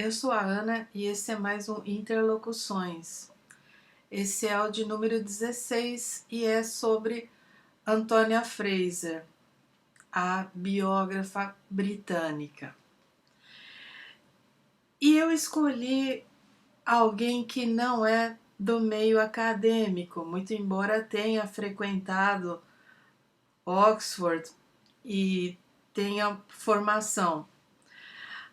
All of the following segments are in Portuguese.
Eu sou a Ana e esse é mais um Interlocuções. Esse é o de número 16 e é sobre Antonia Fraser, a biógrafa britânica. E eu escolhi alguém que não é do meio acadêmico, muito embora tenha frequentado Oxford e tenha formação.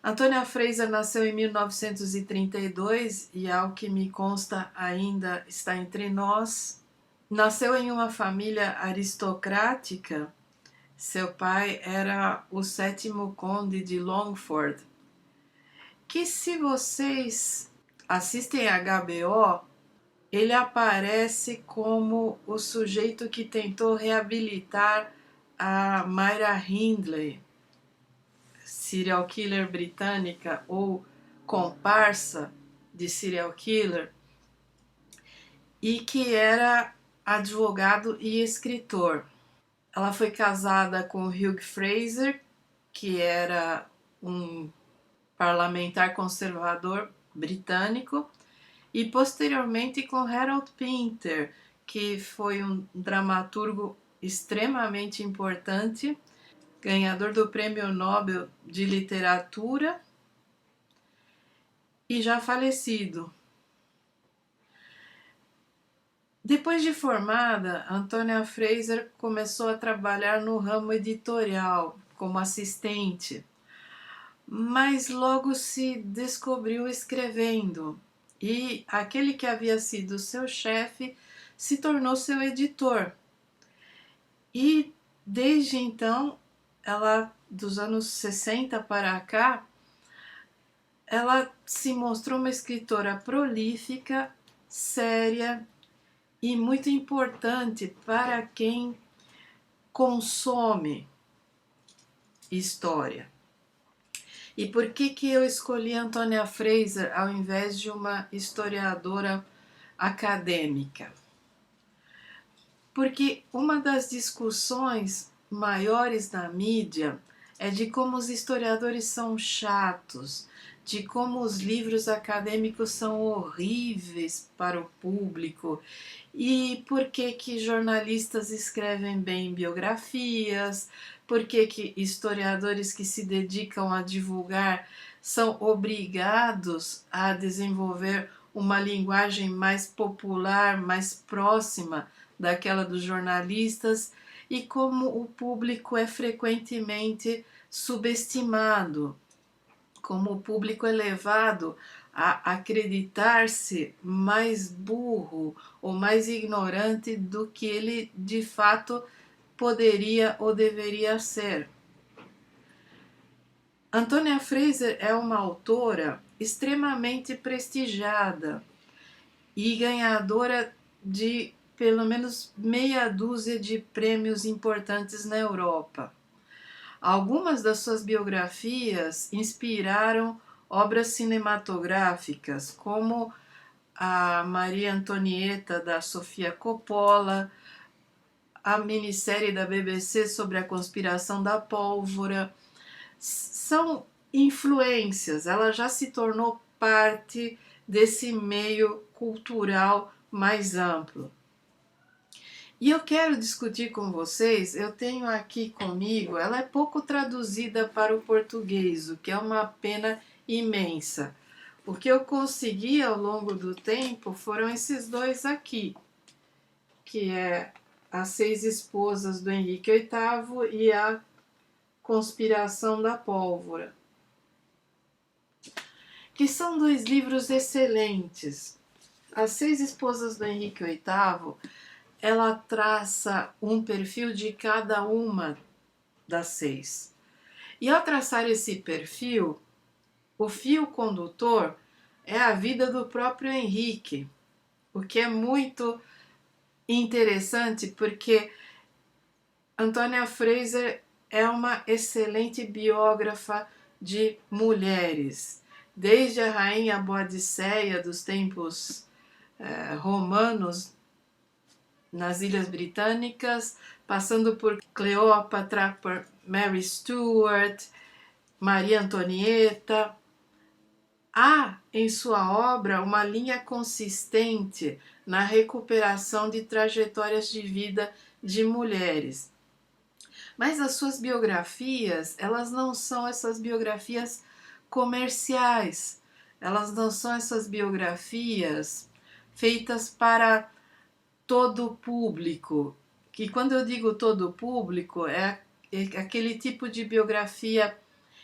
Antonia Fraser nasceu em 1932 e, ao que me consta, ainda está entre nós. Nasceu em uma família aristocrática. Seu pai era o sétimo conde de Longford, que, se vocês assistem a HBO, ele aparece como o sujeito que tentou reabilitar a Myra Hindley, serial killer britânica ou comparsa de serial killer, e que era advogado e escritor. Ela foi casada com Hugh Fraser, que era um parlamentar conservador britânico, e posteriormente com Harold Pinter, que foi um dramaturgo extremamente importante, ganhador do Prêmio Nobel de Literatura e já falecido. Depois de formada, Antonia Fraser começou a trabalhar no ramo editorial como assistente, mas logo se descobriu escrevendo, e aquele que havia sido seu chefe se tornou seu editor. E desde então, ela, dos anos 60 para cá, ela se mostrou uma escritora prolífica, séria e muito importante para quem consome história. E por que eu escolhi Antonia Fraser ao invés de uma historiadora acadêmica? Porque uma das discussões maiores na mídia é de como os historiadores são chatos, de como os livros acadêmicos são horríveis para o público e por que jornalistas escrevem bem biografias, por que historiadores que se dedicam a divulgar são obrigados a desenvolver uma linguagem mais popular, mais próxima daquela dos jornalistas, e como o público é frequentemente subestimado, como o público é levado a acreditar-se mais burro ou mais ignorante do que ele de fato poderia ou deveria ser. Antonia Fraser é uma autora extremamente prestigiada e ganhadora de pelo menos meia dúzia de prêmios importantes na Europa. Algumas das suas biografias inspiraram obras cinematográficas, como a Maria Antonieta, da Sofia Coppola, a minissérie da BBC sobre a conspiração da pólvora. São influências, ela já se tornou parte desse meio cultural mais amplo. E eu quero discutir com vocês, eu tenho aqui comigo, ela é pouco traduzida para o português, o que é uma pena imensa. O que eu consegui ao longo do tempo foram esses dois aqui, que é As Seis Esposas do Henrique VIII e A Conspiração da Pólvora, que são dois livros excelentes. As Seis Esposas do Henrique VIII, ela traça um perfil de cada uma das seis. E ao traçar esse perfil, o fio condutor é a vida do próprio Henrique, o que é muito interessante porque Antonia Fraser é uma excelente biógrafa de mulheres, desde a rainha Boadicéia dos tempos romanos nas Ilhas Britânicas, passando por Cleópatra, por Mary Stuart, Maria Antonieta, Há em sua obra uma linha consistente na recuperação de trajetórias de vida de mulheres. Mas as suas biografias, elas não são essas biografias comerciais. Elas não são essas biografias feitas para todo o público. Que quando eu digo todo o público, é aquele tipo de biografia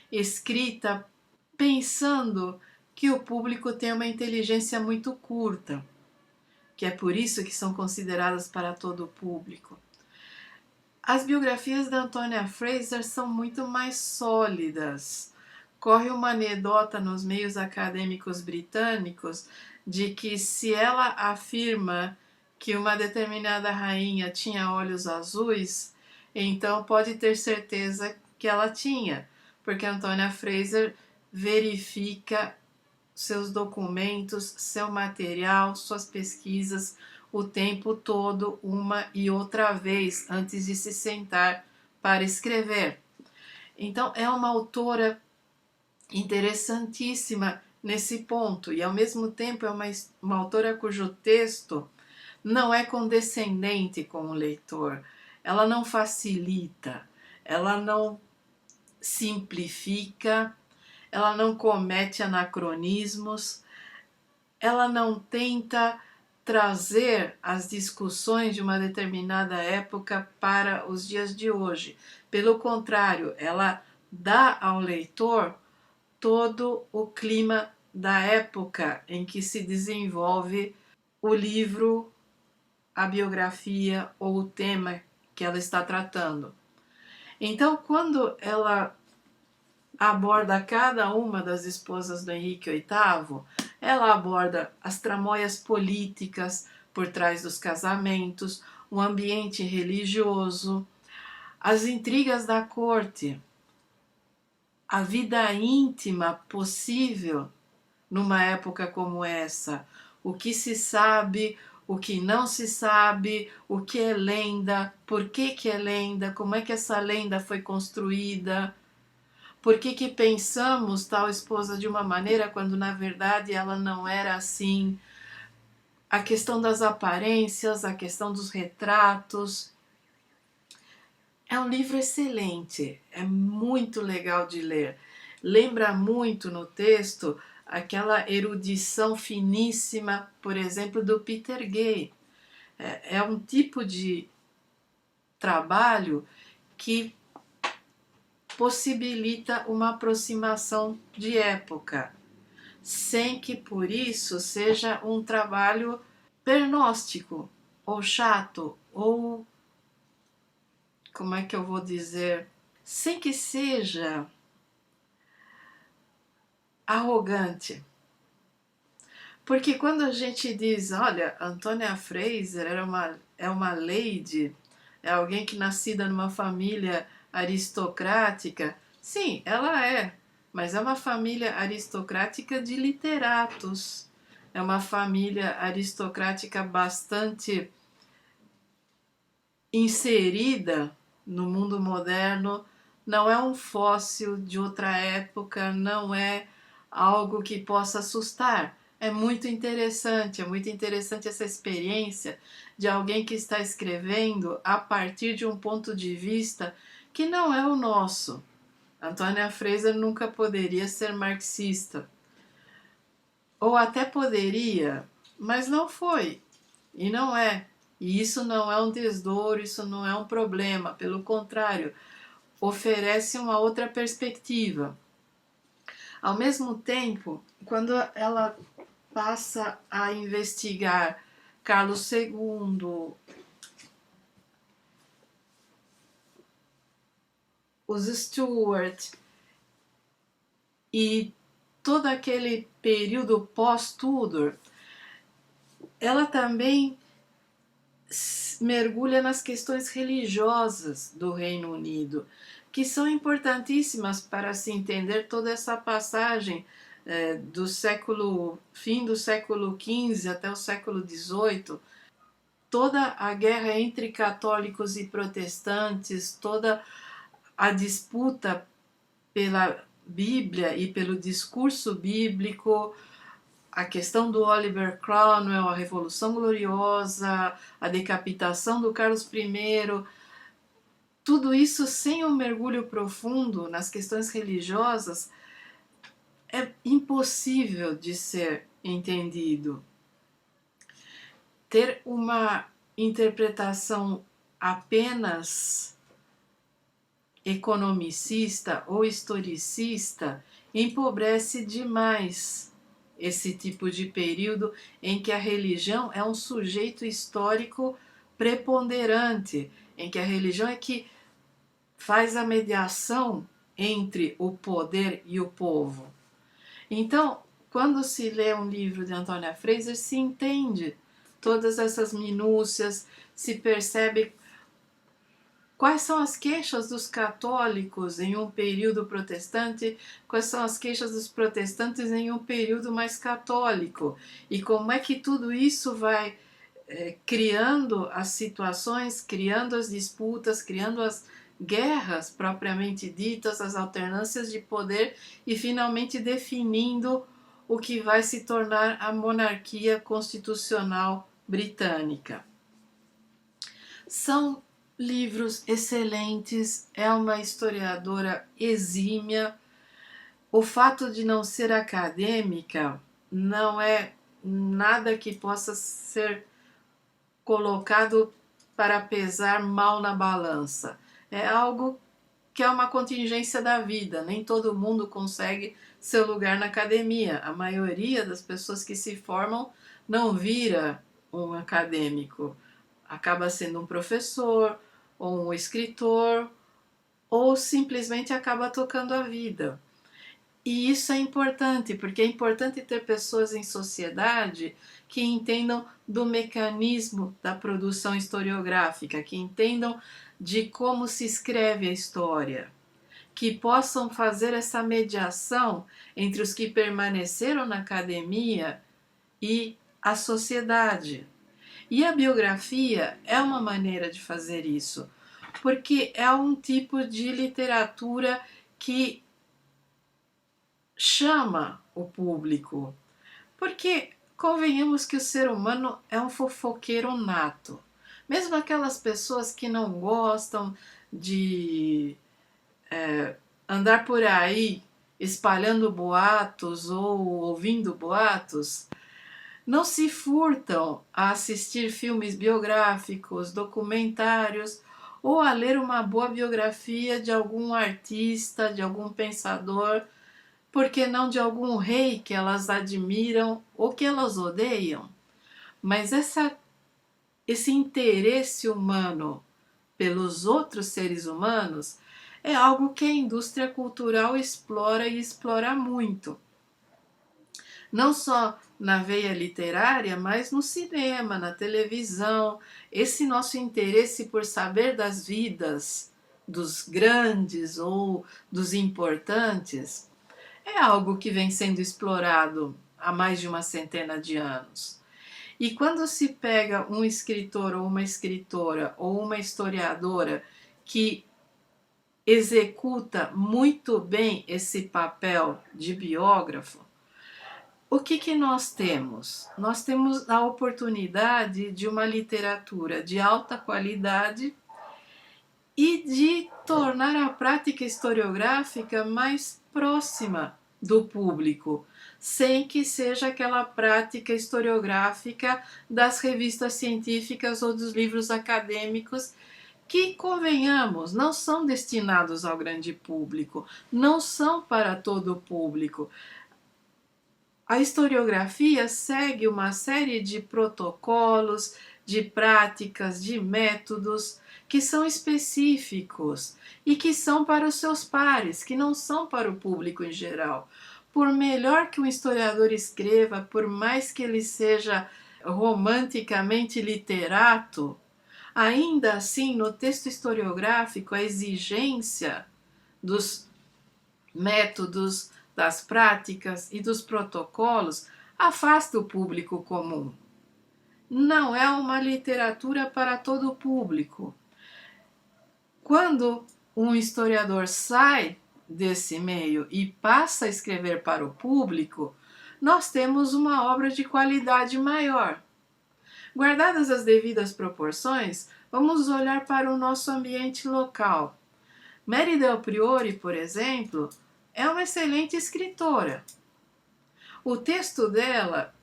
escrita pensando que o público tem uma inteligência muito curta, que é por isso que são consideradas para todo o público. As biografias da Antonia Fraser são muito mais sólidas. Corre uma anedota nos meios acadêmicos britânicos de que se ela afirma que uma determinada rainha tinha olhos azuis, então pode ter certeza que ela tinha, porque Antonia Fraser verifica seus documentos, seu material, suas pesquisas o tempo todo, uma e outra vez, antes de se sentar para escrever. Então, é uma autora interessantíssima nesse ponto, e ao mesmo tempo é uma autora cujo texto não é condescendente com o leitor, ela não facilita, ela não simplifica, ela não comete anacronismos, ela não tenta trazer as discussões de uma determinada época para os dias de hoje. Pelo contrário, ela dá ao leitor todo o clima da época em que se desenvolve o livro, a biografia ou o tema que ela está tratando. Então, quando ela aborda cada uma das esposas do Henrique VIII, ela aborda as tramóias políticas por trás dos casamentos, o ambiente religioso, as intrigas da corte, a vida íntima possível numa época como essa, o que se sabe, o que não se sabe, o que é lenda, por que é lenda, como é que essa lenda foi construída, por que pensamos tal esposa de uma maneira quando na verdade ela não era assim, a questão das aparências, a questão dos retratos. É um livro excelente, é muito legal de ler. Lembra muito no texto aquela erudição finíssima, por exemplo, do Peter Gay. É um tipo de trabalho que possibilita uma aproximação de época, sem que por isso seja um trabalho pernóstico, ou chato, ou, como é que eu vou dizer, sem que seja arrogante. Porque quando a gente diz, olha, Antonia Fraser é uma lady, é alguém que nascida numa família aristocrática, sim, ela é, mas é uma família aristocrática de literatos, é uma família aristocrática bastante inserida no mundo moderno, não é um fóssil de outra época, não é algo que possa assustar. É muito interessante essa experiência de alguém que está escrevendo a partir de um ponto de vista que não é o nosso. Antonia Fraser nunca poderia ser marxista. Ou até poderia, mas não foi. E não é. E isso não é um desdouro, isso não é um problema. Pelo contrário, oferece uma outra perspectiva. Ao mesmo tempo, quando ela passa a investigar Carlos II, os Stuart e todo aquele período pós-Tudor, ela também mergulha nas questões religiosas do Reino Unido, que são importantíssimas para se entender toda essa passagem do fim do século XV até o século XVIII, toda a guerra entre católicos e protestantes, toda a disputa Bíblia e pelo discurso bíblico, a questão do Oliver Cromwell, a Revolução Gloriosa, a decapitação do Carlos I, tudo isso sem um mergulho profundo nas questões religiosas é impossível de ser entendido. Ter uma interpretação apenas economicista ou historicista empobrece demais esse tipo de período em que a religião é um sujeito histórico preponderante, em que a religião é que faz a mediação entre o poder e o povo. Então, quando se lê um livro de Antônia Fraser, se entende todas essas minúcias, se percebe quais são as queixas dos católicos em um período protestante, quais são as queixas dos protestantes em um período mais católico, e como é que tudo isso vai criando as situações, criando as disputas, criando as guerras propriamente ditas, as alternâncias de poder e finalmente definindo o que vai se tornar a monarquia constitucional britânica. São livros excelentes, é uma historiadora exímia. O fato de não ser acadêmica não é nada que possa ser colocado para pesar mal na balança. É algo que é uma contingência da vida. Nem todo mundo consegue seu lugar na academia. A maioria das pessoas que se formam não vira um acadêmico. Acaba sendo um professor, ou um escritor, ou simplesmente acaba tocando a vida. E isso é importante, porque é importante ter pessoas em sociedade que entendam do mecanismo da produção historiográfica, que entendam de como se escreve a história, que possam fazer essa mediação entre os que permaneceram na academia e a sociedade. E a biografia é uma maneira de fazer isso, porque é um tipo de literatura que chama o público. Porque convenhamos que o ser humano é um fofoqueiro nato. Mesmo aquelas pessoas que não gostam de andar por aí espalhando boatos ou ouvindo boatos, não se furtam a assistir filmes biográficos, documentários ou a ler uma boa biografia de algum artista, de algum pensador, por que não de algum rei que elas admiram ou que elas odeiam. Mas esse interesse humano pelos outros seres humanos é algo que a indústria cultural explora e explora muito. Não só na veia literária, mas no cinema, na televisão. Esse nosso interesse por saber das vidas dos grandes ou dos importantes é algo que vem sendo explorado há mais de uma centena de anos. E quando se pega um escritor ou uma escritora ou uma historiadora que executa muito bem esse papel de biógrafo, o que nós temos? Nós temos a oportunidade de uma literatura de alta qualidade e de tornar a prática historiográfica mais próxima do público, sem que seja aquela prática historiográfica das revistas científicas ou dos livros acadêmicos que, convenhamos, não são destinados ao grande público, não são para todo o público. A historiografia segue uma série de protocolos, de práticas, de métodos que são específicos e que são para os seus pares, que não são para o público em geral. Por melhor que um historiador escreva, por mais que ele seja romanticamente literato, ainda assim, no texto historiográfico, a exigência dos métodos, das práticas e dos protocolos afasta o público comum. Não é uma literatura para todo o público. Quando um historiador sai desse meio e passa a escrever para o público, nós temos uma obra de qualidade maior. Guardadas as devidas proporções, vamos olhar para o nosso ambiente local. Mary Del Priore, por exemplo, é uma excelente escritora. O texto dela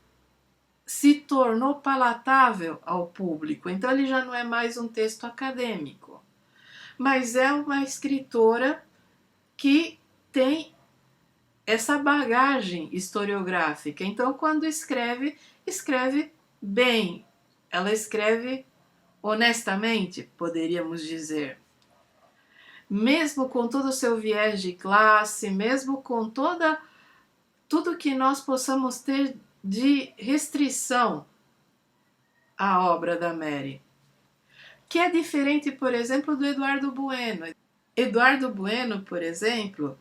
se tornou palatável ao público, então ele já não é mais um texto acadêmico, mas é uma escritora que tem essa bagagem historiográfica. Então, quando escreve, escreve bem, ela escreve honestamente, poderíamos dizer. Mesmo com todo o seu viés de classe, mesmo com tudo que nós possamos ter de restrição à obra da Mary, que é diferente, por exemplo, do Eduardo Bueno. Eduardo Bueno, por exemplo,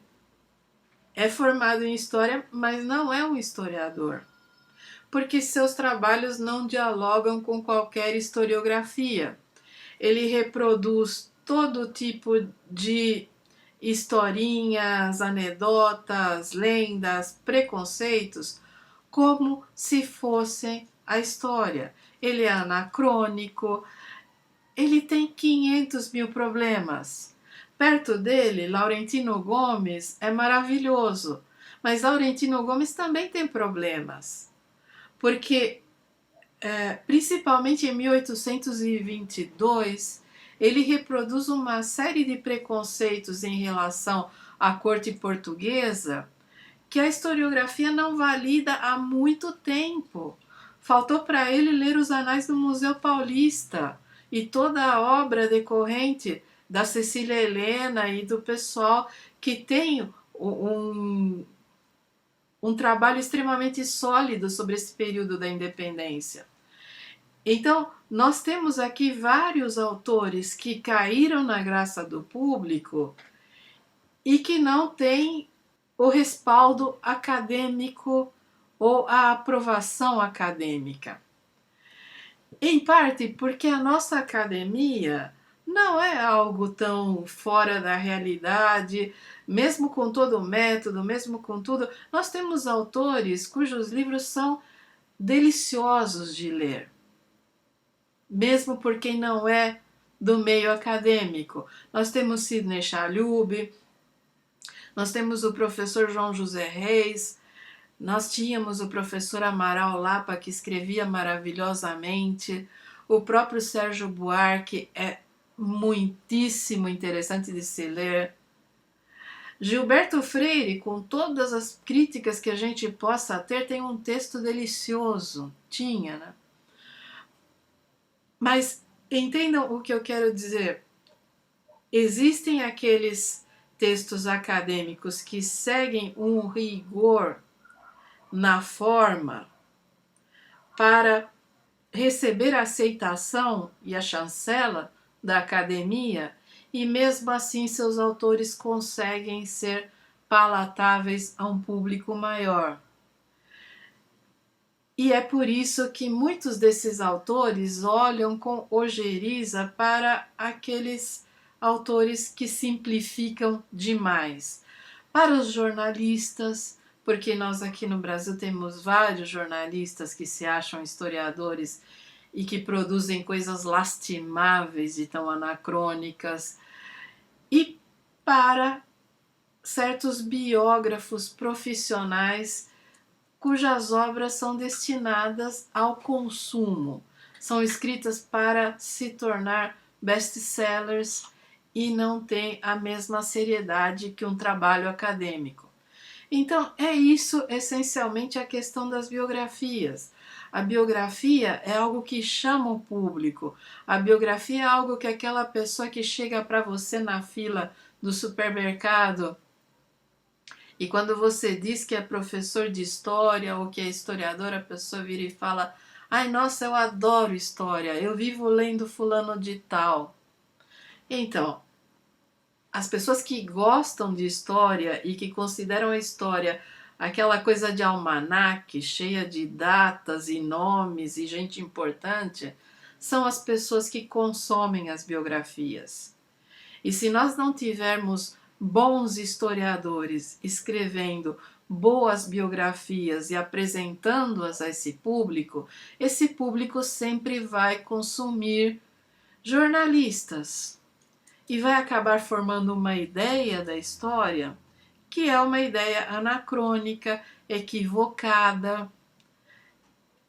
é formado em história, mas não é um historiador, porque seus trabalhos não dialogam com qualquer historiografia. Ele reproduz todo tipo de historinhas, anedotas, lendas, preconceitos, como se fossem a história. Ele é anacrônico, ele tem 500 mil problemas. Perto dele, Laurentino Gomes é maravilhoso, mas Laurentino Gomes também tem problemas, porque principalmente em 1822, ele reproduz uma série de preconceitos em relação à corte portuguesa que a historiografia não valida há muito tempo. Faltou para ele ler os anais do Museu Paulista e toda a obra decorrente da Cecília Helena e do pessoal que tem um trabalho extremamente sólido sobre esse período da independência. Então, nós temos aqui vários autores que caíram na graça do público e que não têm o respaldo acadêmico ou a aprovação acadêmica. Em parte porque a nossa academia não é algo tão fora da realidade, mesmo com todo o método, mesmo com tudo. Nós temos autores cujos livros são deliciosos de ler, mesmo por quem não é do meio acadêmico. Nós temos Sidney Chalhoub, nós temos o professor João José Reis, nós tínhamos o professor Amaral Lapa, que escrevia maravilhosamente, o próprio Sérgio Buarque é muitíssimo interessante de se ler. Gilberto Freire, com todas as críticas que a gente possa ter, tem um texto delicioso. Tinha, né? Mas entendam o que eu quero dizer. Existem aqueles textos acadêmicos que seguem um rigor na forma para receber a aceitação e a chancela da academia, e mesmo assim seus autores conseguem ser palatáveis a um público maior. E é por isso que muitos desses autores olham com ojeriza para aqueles autores que simplificam demais. Para os jornalistas, porque nós aqui no Brasil temos vários jornalistas que se acham historiadores e que produzem coisas lastimáveis e tão anacrônicas, e para certos biógrafos profissionais cujas obras são destinadas ao consumo, são escritas para se tornar best-sellers e não têm a mesma seriedade que um trabalho acadêmico. Então, é isso essencialmente a questão das biografias. A biografia é algo que chama o público. A biografia é algo que aquela pessoa que chega para você na fila do supermercado e quando você diz que é professor de história ou que é historiador, a pessoa vira e fala: ai, nossa, eu adoro história, eu vivo lendo fulano de tal. Então, as pessoas que gostam de história e que consideram a história aquela coisa de almanaque, cheia de datas e nomes e gente importante, são as pessoas que consomem as biografias. E se nós não tivermos bons historiadores escrevendo boas biografias e apresentando-as a esse público sempre vai consumir jornalistas e vai acabar formando uma ideia da história que é uma ideia anacrônica, equivocada,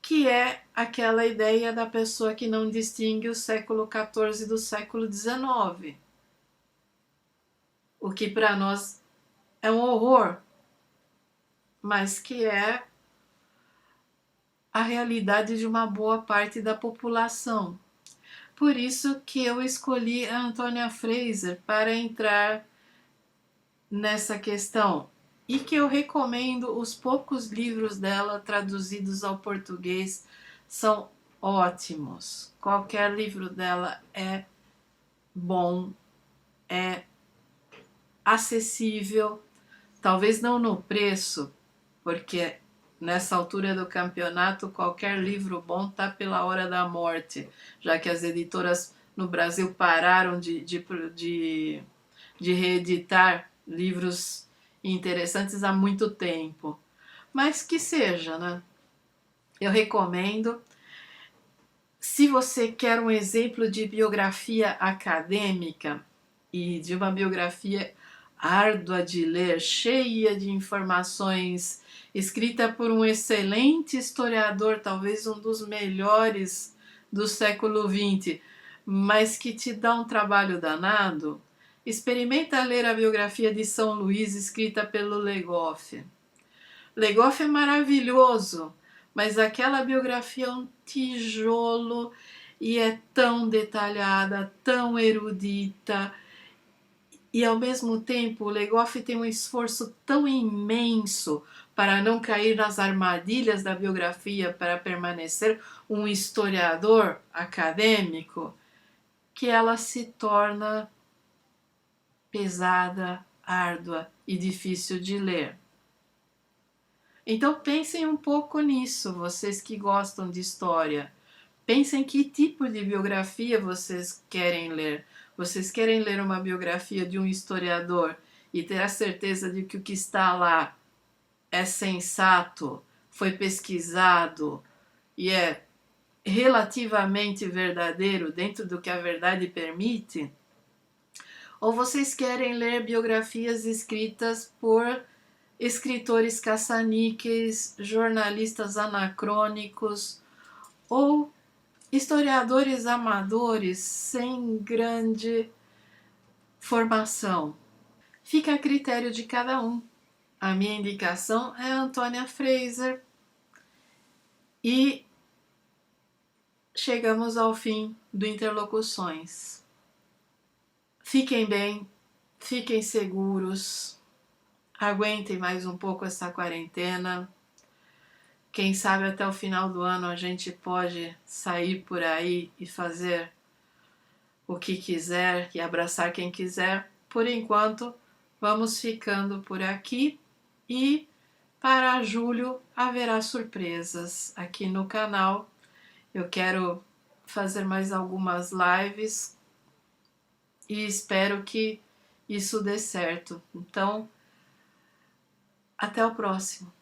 que é aquela ideia da pessoa que não distingue o século XIV do século XIX, o que para nós é um horror, mas que é a realidade de uma boa parte da população. Por isso que eu escolhi a Antônia Fraser para entrar nessa questão e que eu recomendo. Os poucos livros dela traduzidos ao português são ótimos. Qualquer livro dela é bom, é acessível, talvez não no preço, porque nessa altura do campeonato qualquer livro bom está pela hora da morte, já que as editoras no Brasil pararam de reeditar livros interessantes há muito tempo. Mas que seja, né? Eu recomendo. Se você quer um exemplo de biografia acadêmica e de uma biografia árdua de ler, cheia de informações, escrita por um excelente historiador, talvez um dos melhores do século XX, mas que te dá um trabalho danado, experimenta ler a biografia de São Luís, escrita pelo Legoff. Legoff é maravilhoso, mas aquela biografia é um tijolo e é tão detalhada, tão erudita, e ao mesmo tempo o Legoff tem um esforço tão imenso para não cair nas armadilhas da biografia, para permanecer um historiador acadêmico, que ela se torna pesada, árdua e difícil de ler. Então pensem um pouco nisso, vocês que gostam de história. Pensem que tipo de biografia vocês querem ler. Vocês querem ler uma biografia de um historiador e ter a certeza de que o que está lá é sensato, foi pesquisado e é relativamente verdadeiro dentro do que a verdade permite? Ou vocês querem ler biografias escritas por escritores caça-níqueis, jornalistas anacrônicos ou historiadores amadores sem grande formação? Fica a critério de cada um. A minha indicação é a Antônia Fraser e chegamos ao fim do Interlocuções. Fiquem bem, fiquem seguros, aguentem mais um pouco essa quarentena. Quem sabe até o final do ano a gente pode sair por aí e fazer o que quiser e abraçar quem quiser. Por enquanto, vamos ficando por aqui e para julho haverá surpresas aqui no canal. Eu quero fazer mais algumas lives e espero que isso dê certo. Então, até o próximo.